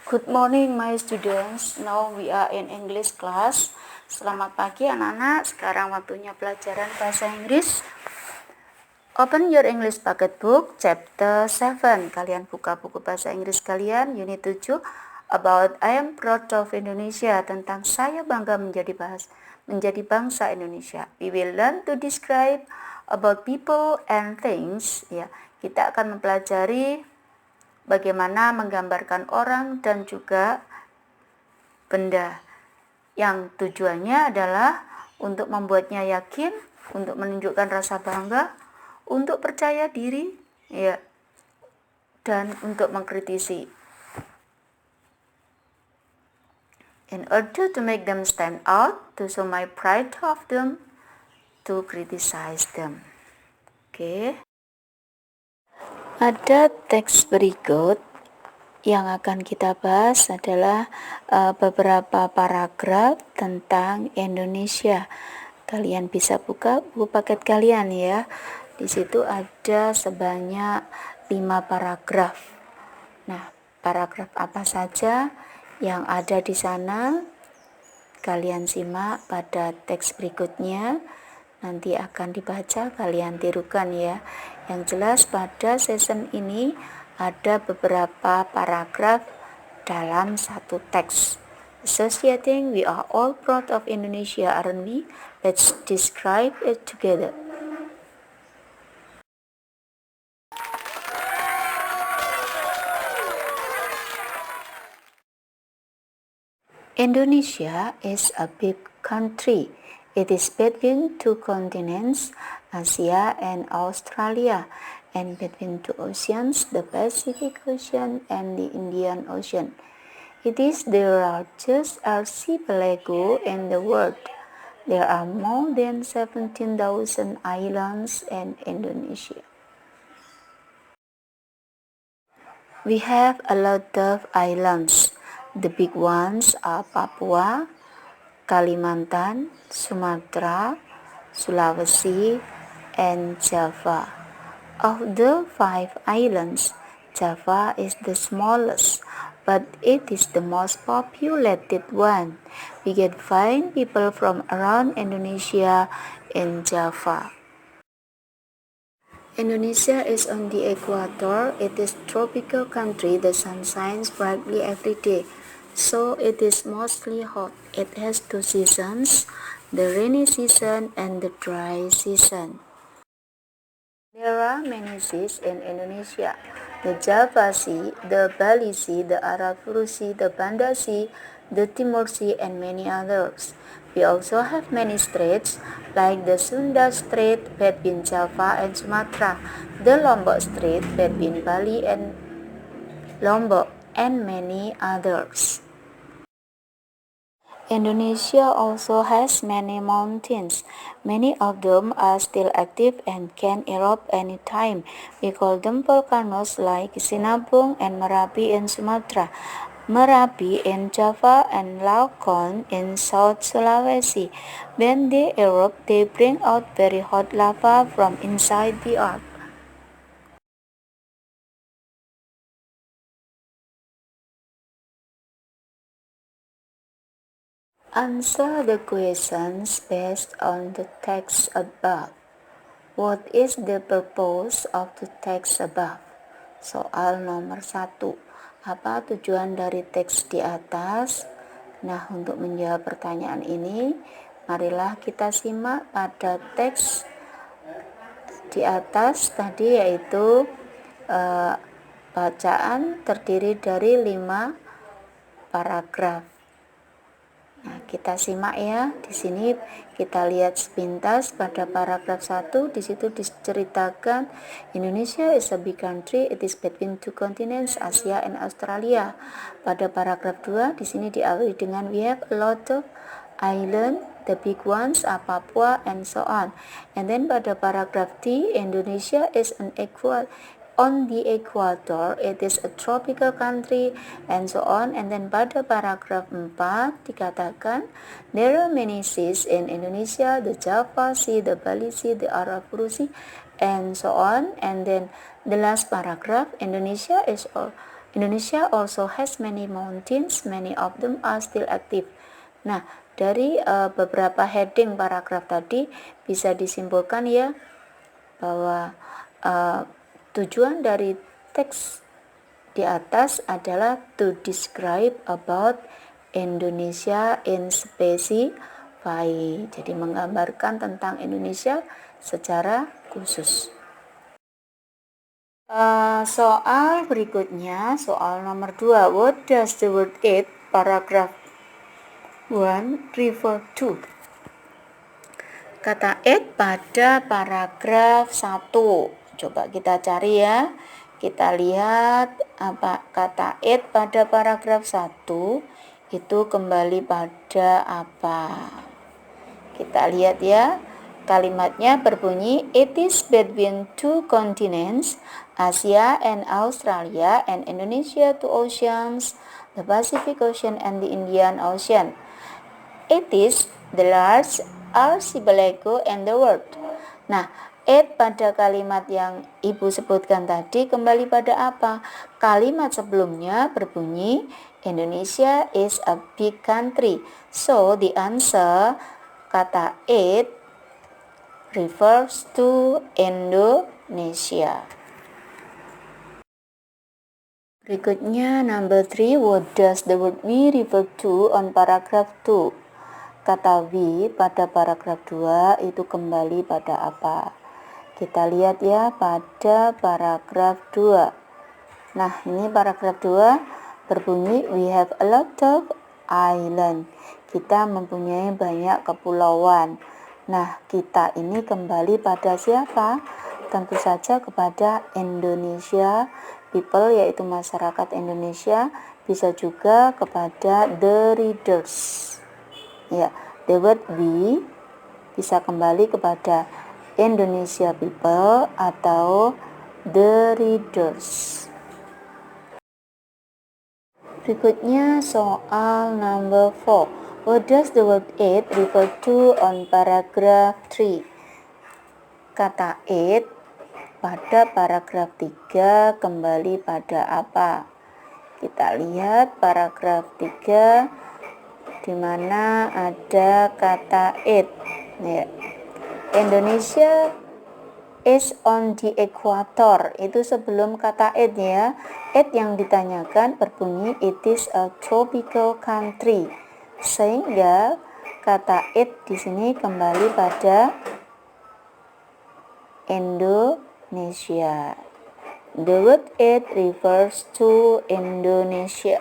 Good morning my students. Now we are in English class. Selamat pagi anak-anak. Sekarang waktunya pelajaran bahasa Inggris. Open your English pocket book chapter 7. Kalian buka buku bahasa Inggris kalian unit 7 about I am proud of Indonesia, tentang saya bangga menjadi bangsa Indonesia. We will learn to describe about people and things. Ya, kita akan mempelajari bagaimana menggambarkan orang dan juga benda, yang tujuannya adalah untuk membuatnya yakin, untuk menunjukkan rasa bangga, untuk percaya diri, ya, dan untuk mengkritisi. In order to make them stand out, to show my pride of them, to criticize them. Oke. Ada teks berikut yang akan kita bahas adalah beberapa paragraf tentang Indonesia. Kalian bisa buka buku paket kalian ya. Di situ ada sebanyak 5 paragraf. Nah, paragraf apa saja yang ada di sana? Kalian simak pada teks berikutnya. Nanti akan dibaca, kalian tirukan ya. Yang jelas pada season ini ada beberapa paragraf dalam satu teks. Associating, we are all proud of Indonesia, aren't we? Let's describe it together. Indonesia is a big country. It is between two continents, Asia and Australia, and between two oceans, the Pacific Ocean and the Indian Ocean. It is the largest archipelago in the world. There are more than 17,000 islands in Indonesia. We have a lot of islands. The big ones are Papua, Kalimantan, Sumatra, Sulawesi, and Java. Of the 5 islands, Java is the smallest, but it is the most populated one. We can find people from around Indonesia in Java. Indonesia is on the equator. It is a tropical country. The sun shines brightly every day, so it is mostly hot. It has 2 seasons, the rainy season and the dry season. There are many seas in Indonesia: the Java Sea, the Bali Sea, the Arafura Sea, the Banda Sea, the Timor Sea, and many others. We also have many straits, like the Sunda Strait between Java and Sumatra, the Lombok Strait between Bali and Lombok, and many others. Indonesia also has many mountains. Many of them are still active and can erupt anytime. We call them volcanoes, like Sinabung and Merapi in Sumatra, Merapi in Java, and Laukon in South Sulawesi. When they erupt, they bring out very hot lava from inside the earth. Answer the questions based on the text above. What is the purpose of the text above? Soal nomor 1. Apa tujuan dari teks di atas? Nah, untuk menjawab pertanyaan ini, marilah kita simak pada teks di atas tadi, yaitu bacaan terdiri dari 5 paragraf. Nah, kita simak ya. Di sini kita lihat sepintas pada paragraf 1. Di situ diceritakan Indonesia is a big country. It is between two continents, Asia and Australia. Pada paragraf 2 di sini diawali dengan we have a lot of island. The big ones are Papua and so on. And then pada paragraf 3, Indonesia is on the equator, it is a tropical country, and so on. And then pada paragraf 4 dikatakan there are many seas in Indonesia, the Java Sea, the Bali Sea, the Arafura Sea, and so on. And then the last paragraph, Indonesia is Indonesia also has many mountains, many of them are still active. Nah, dari beberapa heading paragraf tadi bisa disimpulkan ya bahwa tujuan dari teks di atas adalah to describe about Indonesia in specify. Jadi menggambarkan tentang Indonesia secara khusus. Soal berikutnya, soal nomor 2. What does the word it, paragraph 1, refer to? Kata it pada paragraf 1. Coba kita cari ya. Kita lihat apa kata it pada paragraf 1 itu kembali pada apa. Kita lihat ya. Kalimatnya berbunyi, it is between two continents, Asia and Australia, and Indonesia, two oceans, the Pacific Ocean and the Indian Ocean. It is the largest archipelago in the world. Nah, it pada kalimat yang Ibu sebutkan tadi kembali pada apa? Kalimat sebelumnya berbunyi, Indonesia is a big country. So, the answer kata it refers to Indonesia. Berikutnya number 3, what does the word we refer to on paragraph 2? Kata we pada paragraf 2 itu kembali pada apa? Kita lihat ya pada paragraf 2. Nah, ini paragraf 2 berbunyi, we have a lot of island. Kita mempunyai banyak kepulauan. Nah, kita ini kembali pada siapa? Tentu saja kepada Indonesia people, yaitu masyarakat Indonesia, bisa juga kepada the readers. Ya, the word we bisa kembali kepada Indonesia people atau the readers. Berikutnya soal number 4. What does the word it refer to on paragraph 3? Kata it pada paragraf 3 kembali pada apa? Kita lihat paragraf 3 di mana ada kata it. Ya. Indonesia is on the equator. Itu sebelum kata it ya. It yang ditanyakan berbunyi it is a tropical country. Sehingga kata it di sini kembali pada Indonesia. The word it refers to Indonesia.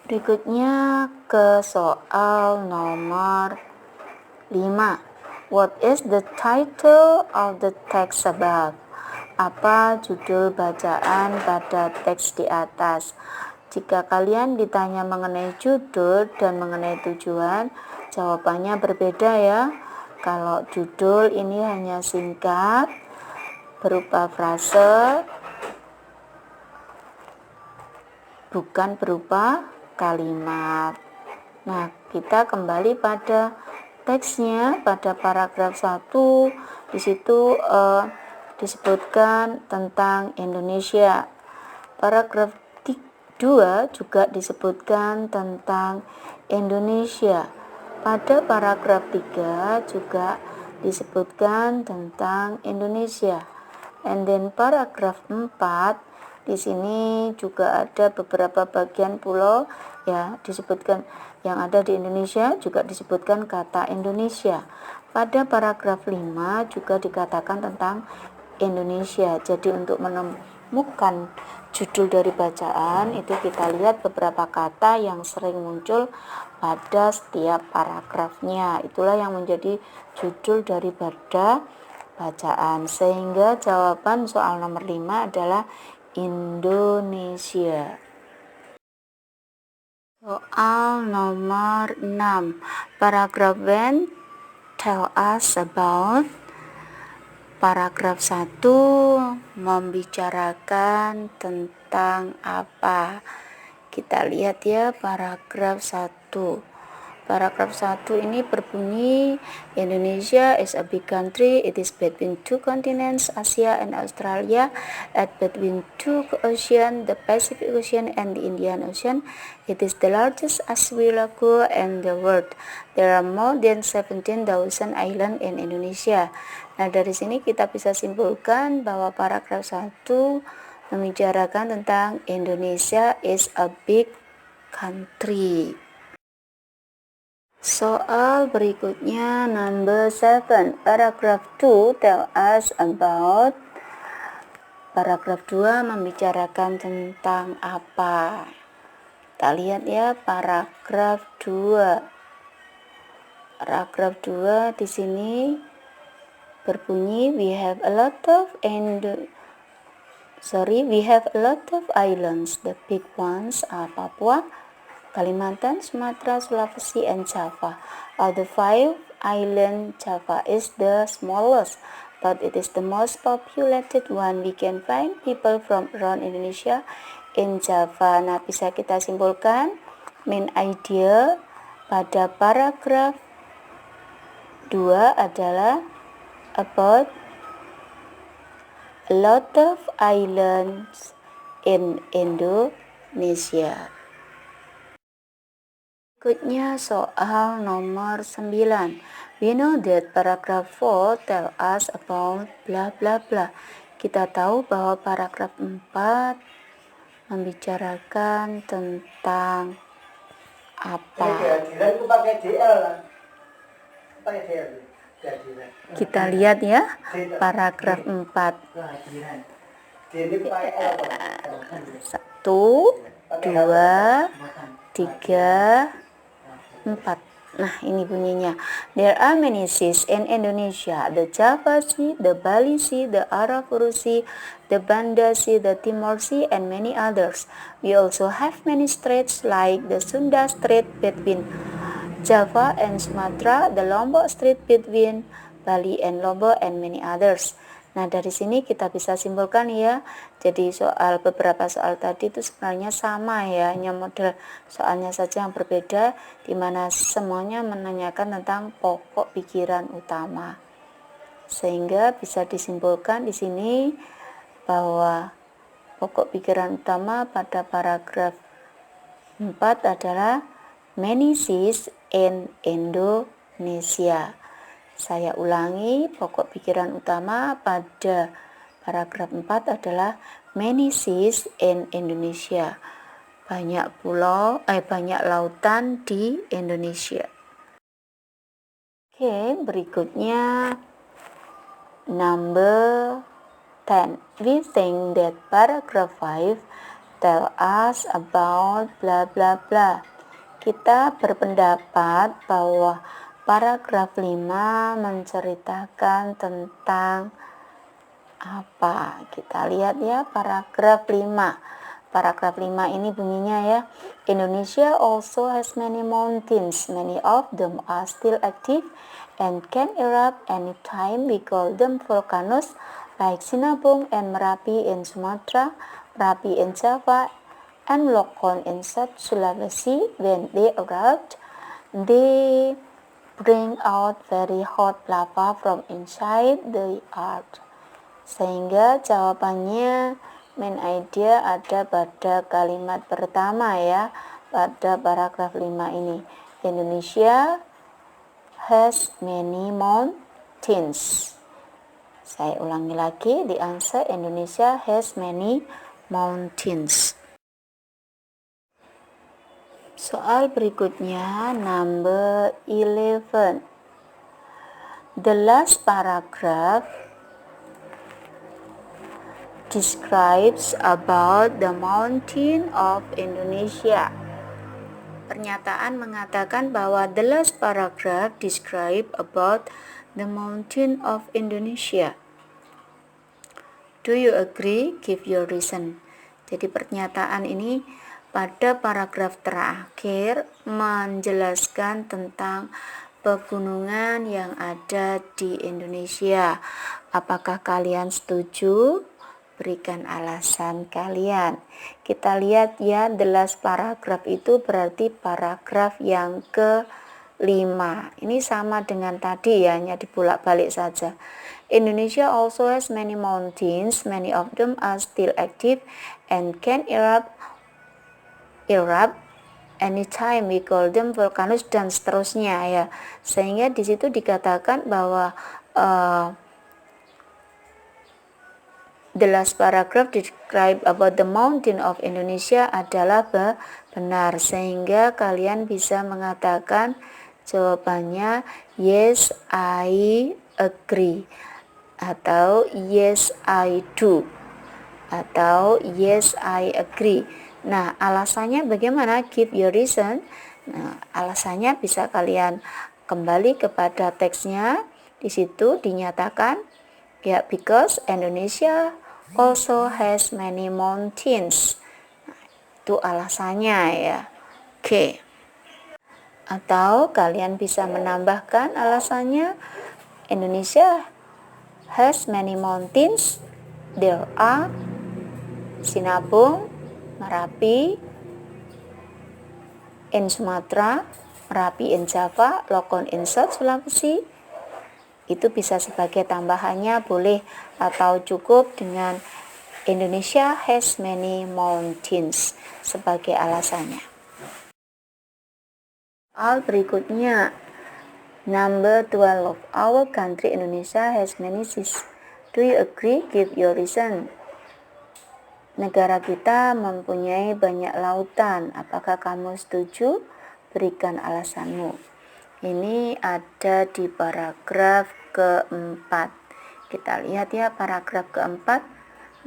Berikutnya ke soal nomor 5. What is the title of the text above? Apa judul bacaan pada teks di atas? Jika kalian ditanya mengenai judul dan mengenai tujuan, jawabannya berbeda ya. Kalau judul ini hanya singkat, berupa frase, bukan berupa kalimat. Nah, kita kembali pada teksnya pada paragraf 1. Di situ disebutkan tentang Indonesia. Paragraf 2 juga disebutkan tentang Indonesia. Pada paragraf 3 juga disebutkan tentang Indonesia. And then paragraf 4 di sini juga ada beberapa bagian pulau ya disebutkan yang ada di Indonesia, juga disebutkan kata Indonesia. Pada paragraf 5 juga dikatakan tentang Indonesia. Jadi untuk menemukan judul dari bacaan itu kita lihat beberapa kata yang sering muncul pada setiap paragrafnya. Itulah yang menjadi judul daripada bacaan. Sehingga jawaban soal nomor 5 adalah Indonesia. Soal nomor 6. Paragraf 1 tell us about. Paragraf 1 membicarakan tentang apa? Kita lihat ya paragraf 1. Paragraf 1 ini berbunyi, Indonesia is a big country. It is between two continents, Asia and Australia, and between two oceans, the Pacific Ocean and the Indian Ocean. It is the largest archipelago in the world. There are more than 17,000 islands in Indonesia. Nah, dari sini kita bisa simpulkan bahwa paragraf 1 membicarakan tentang Indonesia is a big country. Soal berikutnya number 7. Paragraph 2 tell us about. Paragraf 2 membicarakan tentang apa? Kita lihat ya paragraf 2. Paragraf 2 di sini berbunyi we have a lot of islands. The big ones are Papua, Kalimantan, Sumatera, Sulawesi, and Java. Of the 5 islands, Java is the smallest, but it is the most populated one. We can find people from around Indonesia in Java. Nah, bisa kita simpulkan main idea pada paragraf 2 adalah about a lot of islands in Indonesia. Berikutnya soal nomor 9. We know that paragraph 4 tell us about bla bla bla. Kita tahu bahwa paragraf 4 membicarakan tentang apa. Kita lihat ya paragraf 4. 1, 2, 3, 4. Nah, ini bunyinya. There are many seas in Indonesia. The Java Sea, the Bali Sea, the Arafura Sea, the Banda Sea, the Timor Sea, and many others. We also have many straits like the Sunda Strait between Java and Sumatra, the Lombok Strait between Bali and Lombok, and many others. Nah, dari sini kita bisa simpulkan ya. Jadi beberapa soal tadi itu sebenarnya sama ya, hanya model soalnya saja yang berbeda, di mana semuanya menanyakan tentang pokok pikiran utama. Sehingga bisa disimpulkan di sini bahwa pokok pikiran utama pada paragraf 4 adalah many seas in Indonesia. Saya ulangi, pokok pikiran utama pada paragraf 4 adalah many seas in Indonesia. Banyak lautan di Indonesia. Oke, berikutnya number 10. We think that paragraph 5 tell us about bla bla bla. Kita berpendapat bahwa paragraf 5 menceritakan tentang apa? Kita lihat ya paragraf 5. Paragraf 5 ini bunyinya ya. Indonesia also has many mountains. Many of them are still active and can erupt anytime. We call them volcanoes like Sinabung and Merapi in Sumatra, Merapi in Java, and Lokon in South Sulawesi. When they erupt, they bring out very hot lava from inside the earth. Sehingga jawabannya main idea ada pada kalimat pertama ya, pada paragraf 5 ini. Indonesia has many mountains. Saya ulangi lagi, the answer Indonesia has many mountains. Soal berikutnya number 11. The last paragraph describes about the mountain of Indonesia. Pernyataan mengatakan bahwa the last paragraph describe about the mountain of Indonesia. Do you agree? Give your reason. Jadi pernyataan ini pada paragraf terakhir menjelaskan tentang pegunungan yang ada di Indonesia. Apakah kalian setuju? Berikan alasan kalian. Kita lihat ya, the last paragraph itu berarti paragraf yang ke 5. Ini sama dengan tadi ya, hanya dibulak-balik saja. Indonesia also has many mountains, many of them are still active and can erupt anytime, we call them volcanoes, dan seterusnya ya. Sehingga di situ dikatakan bahwa the last paragraph describe about the mountain of Indonesia adalah benar, sehingga kalian bisa mengatakan jawabannya yes I agree, atau yes I do, atau yes I agree. Nah, alasannya bagaimana? Give your reason. Nah, alasannya bisa kalian kembali kepada teksnya. Di situ dinyatakan ya, because Indonesia also has many mountains. Nah, itu alasannya ya. Oke. Atau kalian bisa menambahkan alasannya, Indonesia has many mountains. There are Sinabung, Merapi in Sumatera, Merapi in Java, Lokon in South Sulawesi. Itu bisa sebagai tambahannya boleh, atau cukup dengan Indonesia has many mountains sebagai alasannya. Soal berikutnya, number 12. Our country Indonesia has many seas. Do you agree? Give your reason. Negara kita mempunyai banyak lautan. Apakah kamu setuju? Berikan alasanmu. Ini ada di paragraf keempat. Kita lihat ya, paragraf keempat.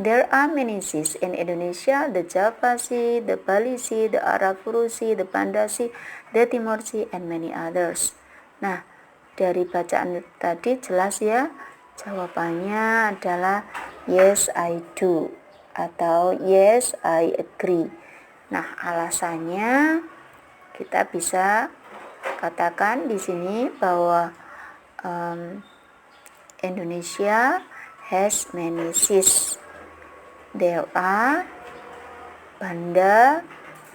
There are many seas in Indonesia, the Java Sea, the Bali Sea, the Arafuru Sea, the Banda Sea, the Timor Sea, and many others. Nah, dari bacaan tadi jelas ya, jawabannya adalah yes I do, atau yes I agree. Nah, alasannya kita bisa katakan di sini bahwa Indonesia has many seas. There are Banda,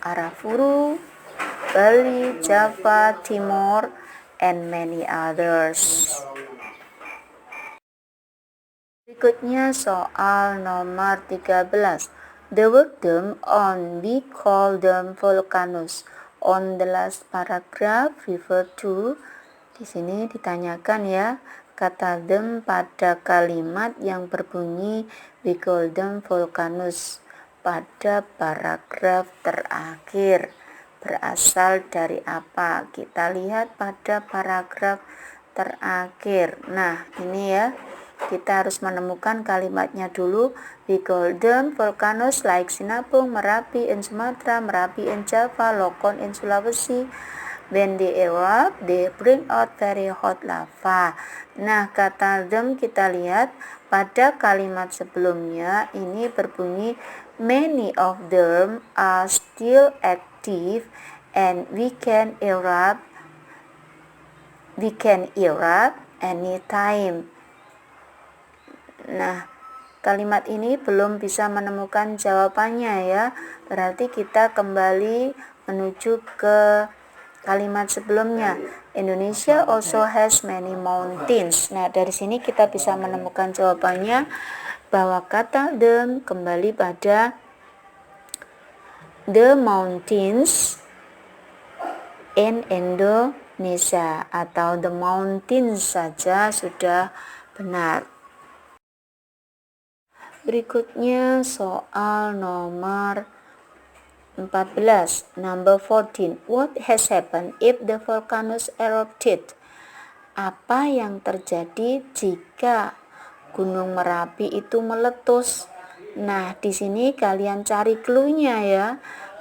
Arafuru, Bali, Java, Timor, and many others. Berikutnya soal nomor 13. The word them on, we call them volcanoes. On the last paragraph refer to, di sini ditanyakan ya, kata them pada kalimat yang berbunyi we call them volcanoes pada paragraf terakhir berasal dari apa? Kita lihat pada paragraf terakhir. Nah, ini ya, kita harus menemukan kalimatnya dulu. We call them volcanoes like Sinabung, Merapi in Sumatera, Merapi in Java, Lokon in Sulawesi. When they erupt, they bring out very hot lava. Nah, kata them kita lihat pada kalimat sebelumnya ini berbunyi many of them are still active and we can erupt anytime. Nah, kalimat ini belum bisa menemukan jawabannya ya. Berarti kita kembali menuju ke kalimat sebelumnya. Indonesia also has many mountains. Nah, dari sini kita bisa menemukan jawabannya bahwa kata them kembali pada the mountains in Indonesia, atau the mountains saja sudah benar. Berikutnya soal nomor 14. Number 14. What has happened if the volcanoes erupted? Apa yang terjadi jika Gunung Merapi itu meletus? Nah, di sini kalian cari clue-nya ya.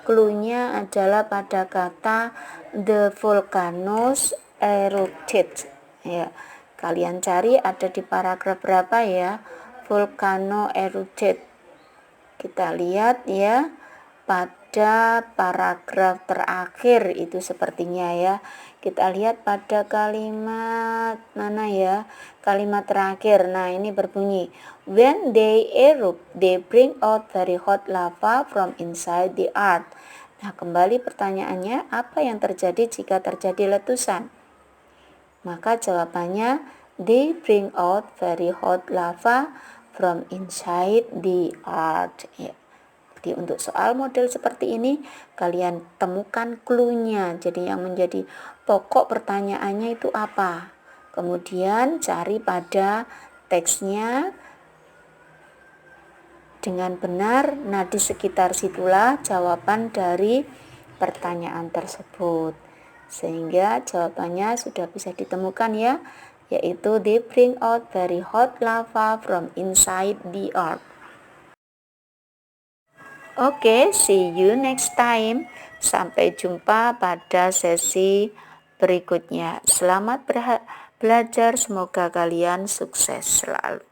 Clue-nya adalah pada kata the volcanoes erupted. Ya, kalian cari ada di paragraf berapa ya? Volcano erupted. Kita lihat ya, pada paragraf terakhir itu sepertinya ya. Kita lihat pada kalimat mana ya? Kalimat terakhir. Nah, ini berbunyi when they erupt, they bring out very hot lava from inside the earth. Nah, kembali pertanyaannya, apa yang terjadi jika terjadi letusan? Maka jawabannya, they bring out very hot lava from inside the earth. Ya. Jadi untuk soal model seperti ini, kalian temukan clue-nya. Jadi yang menjadi pokok pertanyaannya itu apa? Kemudian cari pada teksnya dengan benar. Nah, di sekitar situlah jawaban dari pertanyaan tersebut. Sehingga jawabannya sudah bisa ditemukan ya, yaitu they bring out very hot lava from inside the earth. Oke, see you next time. Sampai jumpa pada sesi berikutnya. Selamat belajar, semoga kalian sukses selalu.